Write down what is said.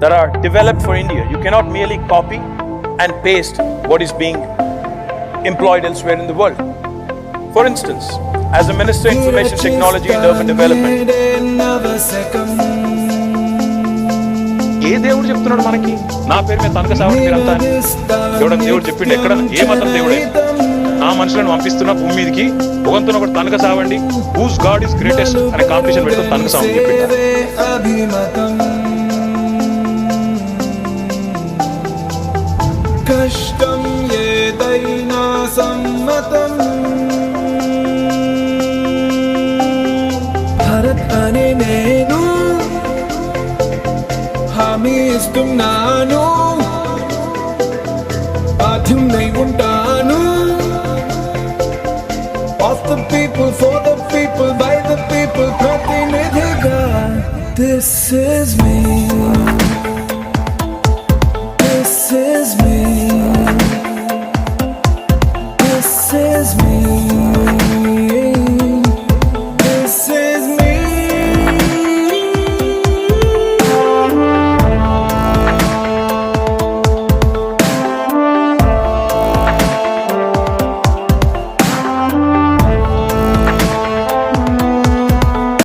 that are developed for India. You cannot merely copy and paste what is being employed elsewhere in the world. For instance, as a Minister of Information Technology and Urban Development, ఏ దేవుడు చెప్తున్నాడు మనకి నా పేరు మీద తనక సావండి మీరంతా? ఎవడన్నా దేవుడు చెప్పిండు? ఎక్కడ? ఏ మతం దేవుడే? నా మనుషులను పంపిస్తున్న భూమి మీదకి ఒకంతో ఒకటి తనక సావండి, హూస్ గాడ్ ఇస్ గ్రేటెస్ట్ అనే కాంపిటీషన్ పెట్టుకుని తనక సావని చెప్పిండు. కష్టం ఏదైనా సమ్మతం, భరత్ అనే నేను హామీ ఇస్తున్నాను, బాధ్యున్నై ఉంటాను. Of the people, for the people, by the people, ప్రతినిధిగా. This is me, this is me, this is me.